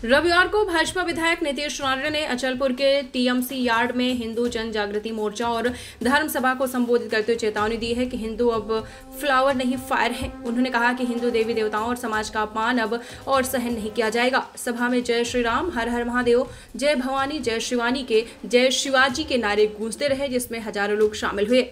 रविवार को भाजपा विधायक नीतीश राणे ने अचलपुर के टीएमसी यार्ड में हिंदू जन जागृति मोर्चा और धर्म सभा को संबोधित करते हुए चेतावनी दी है कि हिंदू अब फ्लावर नहीं फायर हैं। उन्होंने कहा कि हिंदू देवी देवताओं और समाज का अपमान अब और सहन नहीं किया जाएगा। सभा में जय श्री राम, हर हर महादेव, जय भवानी, जय शिवानी के जय शिवाजी के नारे गूंजते रहे, जिसमें हजारों लोग शामिल हुए।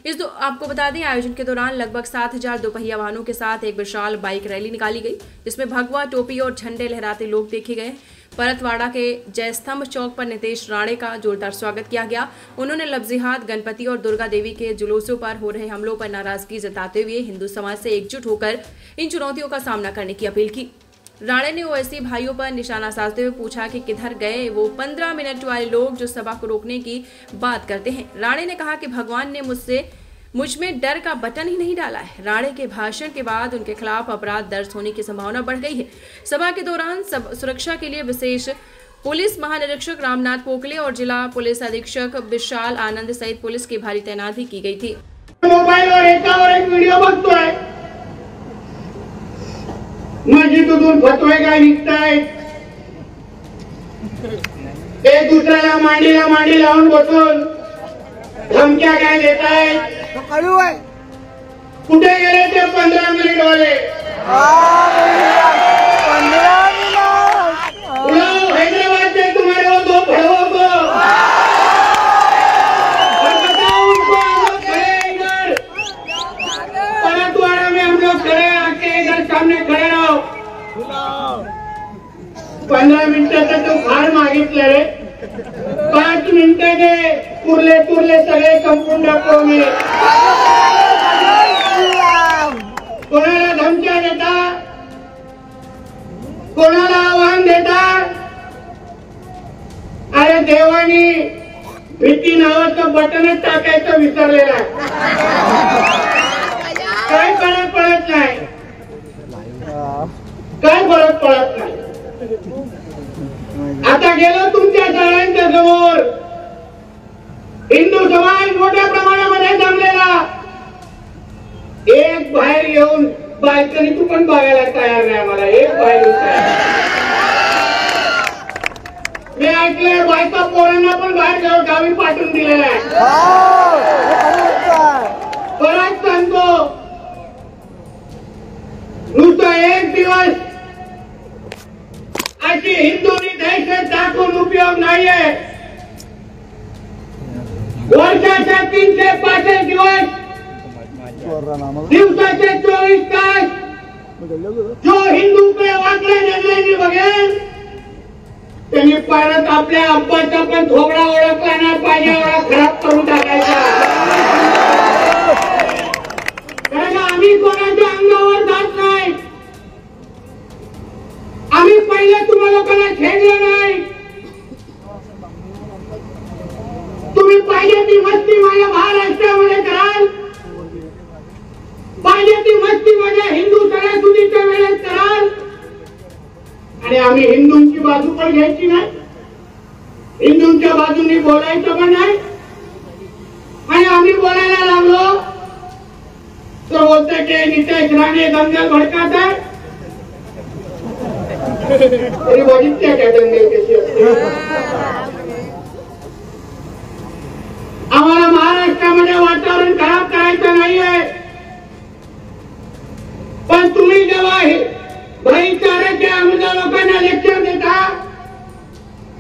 आपको बता दें, आयोजन के दौरान लगभग 7,000 दोपहिया वाहनों के साथ एक विशाल बाइक रैली निकाली गई, जिसमें भगवा, टोपी और झंडे लहराते लोग देखे गए। परतवाड़ा के जयस्तंभ चौक पर नीतीश राणे का जोरदार स्वागत किया गया। उन्होंने लफ्जिहात, गणपति और दुर्गा देवी के जुलूसों पर हो रहे हमलों पर नाराजगी जताते हुए हिंदू समाज से एकजुट होकर इन चुनौतियों का सामना करने की अपील की। राणे ने ओवैसी भाइयों पर निशाना साधते हुए पूछा कि किधर गए वो 15 मिनट वाले लोग जो सभा को रोकने की बात करते हैं। राणे ने कहा कि भगवान ने मुझ में डर का बटन ही नहीं डाला है। राणे के भाषण के बाद उनके खिलाफ अपराध दर्ज होने की संभावना बढ़ गई है। सभा के दौरान सुरक्षा के लिए विशेष पुलिस महानिरीक्षक रामनाथ पोकले और जिला पुलिस अधीक्षक विशाल आनंद सहित पुलिस की भारी तैनाती की गई थी। मोबाईल वर एक व्हिडिओ बघतोय, मस्जिदून फतवे काय निघतायत, एक दुसऱ्याला मांडी लावून बसून धमक्या काय देतायत। कुठे गेले ते 15 मिनिट वाले? हैदराबाद से तुम्हारे वो 2 भड़वों को बताओ, उनको हम लोग खड़े इधर परतवाड़ा में, हम लोग खड़े आके इधर सामने खड़े रहो। 15 मिनिटाचा तो फार मागितलं रे, 5 मिनिटं दे, तुरले सगळे संपून टाकतो मी। कोणाला धमक्या देता, कोणाला आव्हान देता? अरे देवानी भीती नावाचं बटनच टाकायचं विसरलेलं आहे, काय फरक पडत नाही, काय फरक पडत नाही। आता गेलो तुमच्या सगळ्यांच्या समोर, हिंदू समाज मोठ्या प्रमाणामध्ये जमलेला, एक बाहेर येऊन बायकनी तू पण बघायला तयार नाही। मला एक बाहेर मी ऐकलंय, बायका पोरांना पण बाहेर गावी पाठवून दिलेला आहे। परत सांगतो, नुसतं एक दिवस अशी हिंदूंनी दहशत दाखवून उपयोग नाहीये। वर्षाच्या 365 दिवस, दिवसाचे 24 तास जो हिंदू पे वाकडे नजरेने बघेल त्यांनी परत आपल्या अब्बाचा पण थोबडा ओळखला नाही पाहिजे एवढा खराब करून टाकायचा। कारण आम्ही कोणाच्या अंगावर जात नाही, आम्ही पहिले तुम्हा लोकांना छेडलं नाही। तुम्ही पाहिजे ती मस्ती माझ्या महाराष्ट्रामध्ये कराल, पाहिजे ती मस्ती माझ्या हिंदू सणासुदीच्या वेळेत कराल, आणि आम्ही हिंदूंची बाजू पण घ्यायची नाही, हिंदूंच्या बाजूनी बोलायचं पण नाही। आणि आम्ही बोलायला लागलो तर बोलते की नीतीश राणे दंगल भडकात आहे। तरी बघितल्या का दंगल कशी असते? आम्हाला महाराष्ट्रामध्ये वातावरण खराब करायचं नाहीये, पण तुम्ही जेव्हा भाईचाराच्या आमच्या लोकांना लेक्चर देता,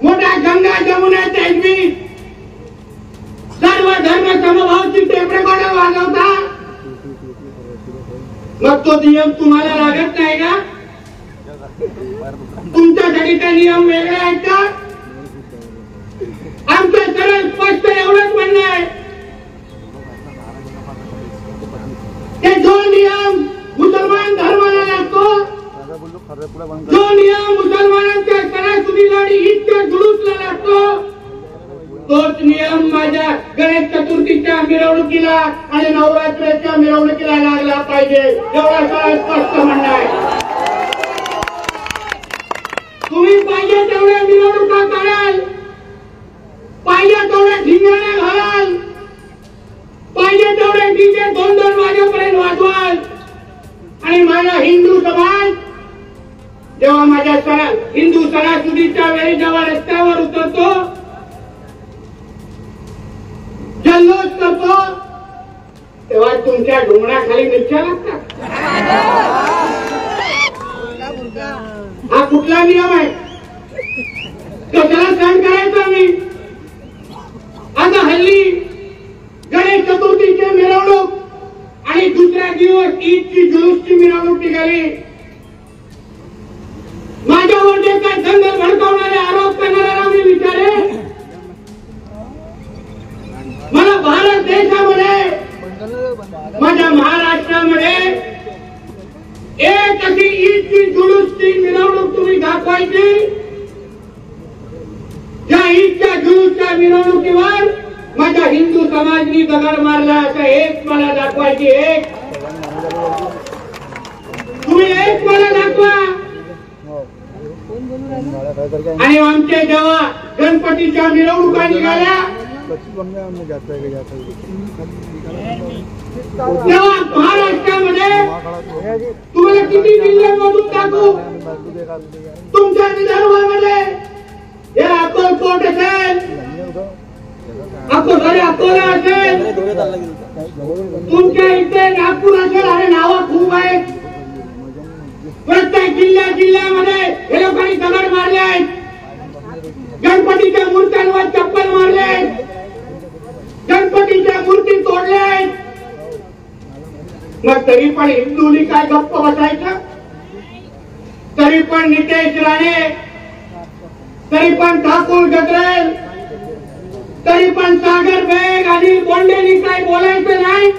मोठा गंगा जमुना तेजवी सर्व धर्म समभावची टेपरेकडे वाजवता, मग तो नियम तुम्हाला लागत नाही का? तुमच्यासाठी ते नियम वेगळे आहेत का? आमचं सरळ स्पष्ट एवढंच म्हणणं आहे की जो नियम मुसलमान धर्माला लागतो, जो नियम मुसलमानांच्या सणासुदीला आणि ईदच्या जुलूसला लागतो, तोच नियम माझ्या गणेश चतुर्थीच्या मिरवणुकीला आणि नवरात्राच्या मिरवणुकीला लागला पाहिजे, एवढा सरळ स्पष्ट म्हणणं आहे। तुम्ही पाहिजे तेवढ्या मिरवणुका काढाल, पाहिजे तेवढे ठिंगाणे घालाल, पाहिजे तेवढे डीजे 2-2 वाजेपर्यंत वाजवाल, आणि माझा हिंदू समाज जेव्हा माझ्या हिंदू सणासुदीच्या वेळी जेव्हा रस्त्यावर उतरतो, जल्लोष करतो, तेव्हा तुमच्या डोंगराखाली मिरच्या लागतात. हा कुठला नियम आहे? कशाला सहन करायचं आम्ही? आता हल्ली गणेश चतुर्थीची मिरवणूक आणि दुसऱ्या दिवस ईदची जुलूसची मिरवणूक निघाली. माझ्यावर जे काही दंगल भडकावणारे आरोप करणाऱ्याला मी विचारे, मला भारत देशामध्ये, माझ्या महाराष्ट्रामध्ये एक अशी ईदची जुलूसची मिरवणूक तुम्ही दाखवायची, ज्या ईदच्या जुलूसच्या मिरवणुकीवर माझ्या हिंदू समाजाने दगड मारला, असं एक मला दाखवायची. एक तुम्ही एक मला दाखवा. आणि आमचे जेव्हा गणपतीच्या मिरवणुका निघाल्या, तेव्हा महाराष्ट्रामध्ये तुम्हाला किती जिल्हे मोजून टाकू? तुमच्या विदर्भामध्ये हे अक्कलकोट असेल, अकोला असेल, तुमच्या इथे नागपूर असेल, अरे नावं खूप आहेत. प्रत्येक जिल्ह्यामध्ये हे लोकांनी दगड मारले आहेत, गणपतीच्या मूर्त्यांवर चप्पल मारले आहेत, गणपतीच्या मूर्ती तोडल्या आहेत. मग तरी पण हिंदूंनी काय गप्प बसायचं? तरी पण नितेश राणे, तरी पण ठाकूर गजरेल, तरी पण सागर बेग, अनिल बोंडेंनी काय बोलायचं नाही?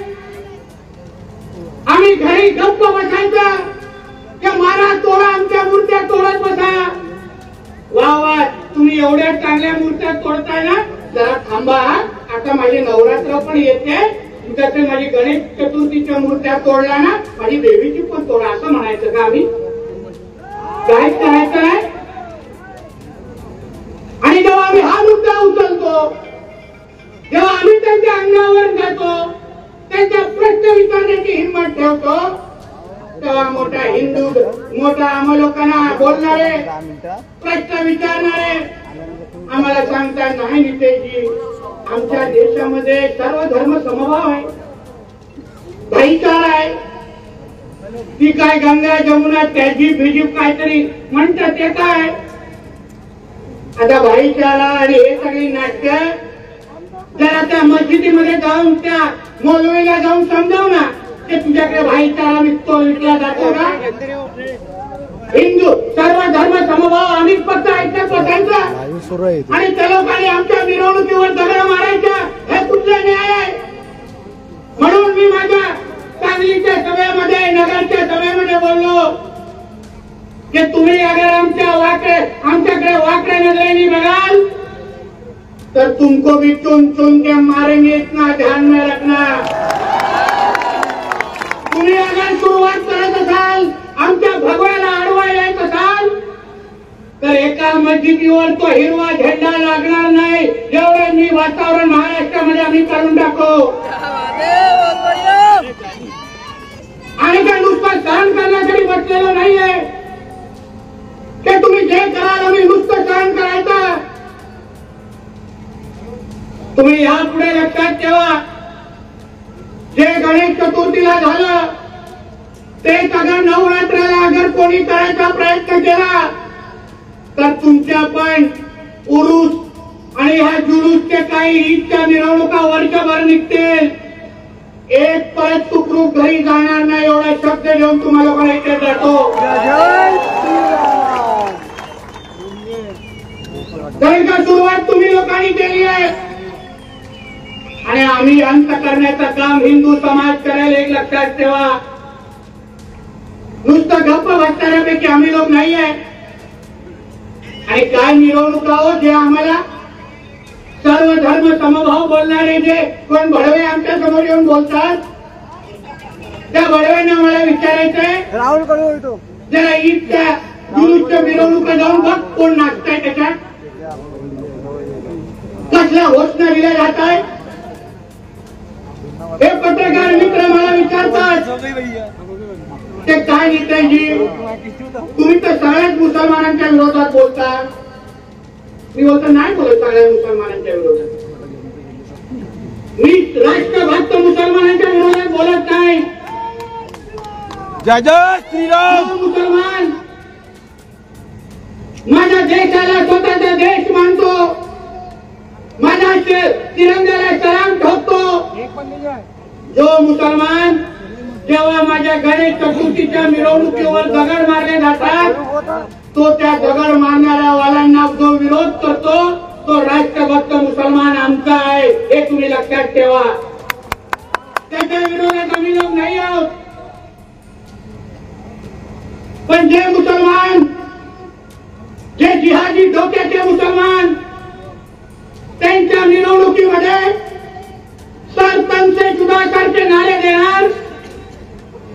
आम्ही घरी गप्प बसायचं की मारा तोडा, आमच्या मूर्त्या तोडत बसा? वा वा, तुम्ही एवढ्या चांगल्या मूर्त्या तोडताय ना, जरा थांबा. आता माझे नवरात्र पण येते, तुमच्याकडे माझी गणेश चतुर्थीच्या मूर्त्या तोडल्या ना, माझी देवीची पण तोडा, असं म्हणायचं का आम्ही? काय करायचं आहे? आणि जेव्हा आम्ही हा मुद्दा उचलतो, जेव्हा आम्ही त्यांच्या अंगावर जातो, त्यांच्या प्रश्न विचारण्याची हिंमत ठेवतो, तेव्हा मोठा हिंदू, मोठा अवलोकना बोलणारे, प्रश्न विचारणारे आम्हाला सांगता, नाही नितेशजी, आमच्या देशामध्ये सर्व धर्म समभाव आहे, भाईचारा आहे. ती काय गंगा जमुना तहजीब बिजीब काहीतरी म्हणतात, ते काय? आता भाईचारा आणि हे सगळी नाट्य जरा त्या मस्जिदीमध्ये जाऊन त्या मौलवीला जाऊन समजाव ना, की तुझ्याकडे भाईचारा विकला जातो ना. हिंदू सर्व धर्म समभाव, आम्ही फक्त ऐकत बसायचा आणि त्या लोकांनी आमच्या मिरवणुकीवर दगड मारायच्या, हे कुठला न्याय आहे? म्हणून मी माझ्या सांगलीच्या सभेमध्ये, नगरच्या सभेमध्ये बोललो की तुम्ही अगर आमच्याकडे वाकड्या नजरेने बघाल तर तुमको भी चुन चुन के मारेंगे, इतना ध्यान में रखना. तुम्ही अगर सुरुवात करत असाल, आमच्या भगव्याला आडवा येत असाल, तर एका मस्जिदीवर तो हिरवा झेंडा लागणार नाही, एवढे मी वातावरण महाराष्ट्रामध्ये आम्ही करून टाकू. आणि त्या नुसतं सहन करण्यासाठी बसलेलो नाहीये, की तुम्ही जे कराल आम्ही नुसतं सहन करायचं. तुम्ही यापुढे लक्षात ठेवा, जे गणेश चतुर्थीला झालं तेच अगर नवरात्राला अगर कोणी करायचा प्रयत्न केला तर तुमच्या पण उरूस आणि ह्या जुलूसचे काही ईदच्या मिरवणुका वर्षभर निघतील. एक परत सुखरूप घरी जाणार नाही, एवढा शब्द घेऊन तुम्हाला पण इथे जातो. तर सुरुवात तुम्ही लोकांनी केली आहे आणि आम्ही अंत करण्याचं काम हिंदू समाज करेल, एक लक्षात ठेवा. नुसतं गप्प बसणाऱ्यापैकी आम्ही लोक नाही आहे. आणि काय मिरवणुका हो, जे आम्हाला सर्व धर्म समभाव बोलणारे जे कोण भडवे आमच्या समोर येऊन बोलतात, त्या भडव्यांना मला विचारायचंय, जरा ईदच्या जुलूसच्या मिरवणुका जाऊन बघ कोण नाचताय, त्याच्यात कसला घोषणा दिल्या जात आहे. हे पत्रकार मित्र मला विचारतात, ते काय नेताजी तुम्ही तर सगळ्याच मुसलमानांच्या विरोधात बोलतात. मी बोलतो नाही बोलत सगळ्या मुसलमानांच्या विरोधात. मी राष्ट्रभक्त मुसलमानांच्या विरोधात बोलत नाही. जय जय श्रीराम. मुसलमान माझ्या देशाला स्वतःचा देश मानतो, माझ्या तिरंग्याला सलाम ठोकतो. जो मुसलमान जेव्हा माझ्या गणेश चतुर्थीच्या मिरवणुकीवर दगड मारले जातात, तो त्या दगड मारणाऱ्या वाल्यांना जो विरोध करतो तो राष्ट्रभक्त मुसलमान आमचा आहे, हे तुम्ही लक्षात ठेवा. त्याच्या विरोधात आम्ही लोक नाही आहोत. पण जे मुसलमान, जे जिहादी डोक्याचे मुसलमान, त्यांच्या मिरवणुकीमध्ये सरपंच सुधाकरचे नारे देणार,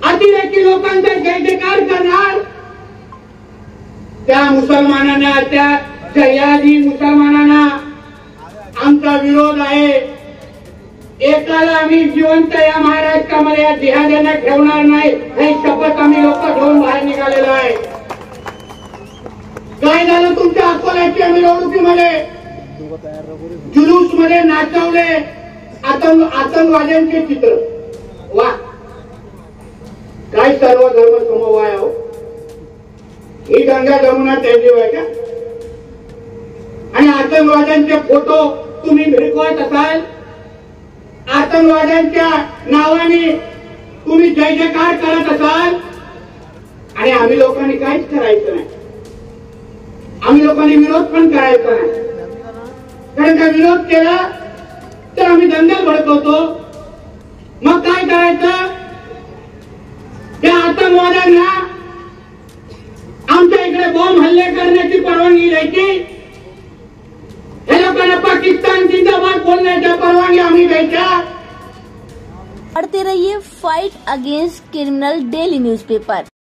अतिरेकी लोकांचा जयजयकार करणार, त्या मुसलमानांना, त्या जिहादी मुसलमानांना आमचा विरोध आहे. एकाला आम्ही जिवंत या महाराष्ट्रामध्ये या जिहाद्यांना ठेवणार नाही, हे शपथ आम्ही लोक घेऊन बाहेर निघालेलो आहे. काय झालं तुमच्या अकोल्याच्या मिरवणुकीमध्ये? जुलूस मध्ये नाचवले आतंकवाद्यांचे चित्र. वा, काय सर्व धर्म समवाय हो. ही गंगा जमुना तहजीब आहे का? आणि आतंकवाद्यांचे फोटो तुम्ही भिरकवत असाल, आतंकवाद्यांच्या नावाने तुम्ही जय जयकार करत असाल, आणि आम्ही लोकांनी काहीच करायचं नाही. आम्ही लोकांनी विरोध पण करायचा नाही. कारण का विरोध केला तर आम्ही दंगल भडकवतो. मग काय करायचं? त्या आतंकवाद्यांना आमच्या इकडे बॉम्ब हल्ले करण्याची परवानगी द्यायची, हे लोकांना पाकिस्तान जिंदाबाद बोलण्याच्या परवानगी आम्ही द्यायच्या. पढ़ते रहिए fight against criminal daily newspaper.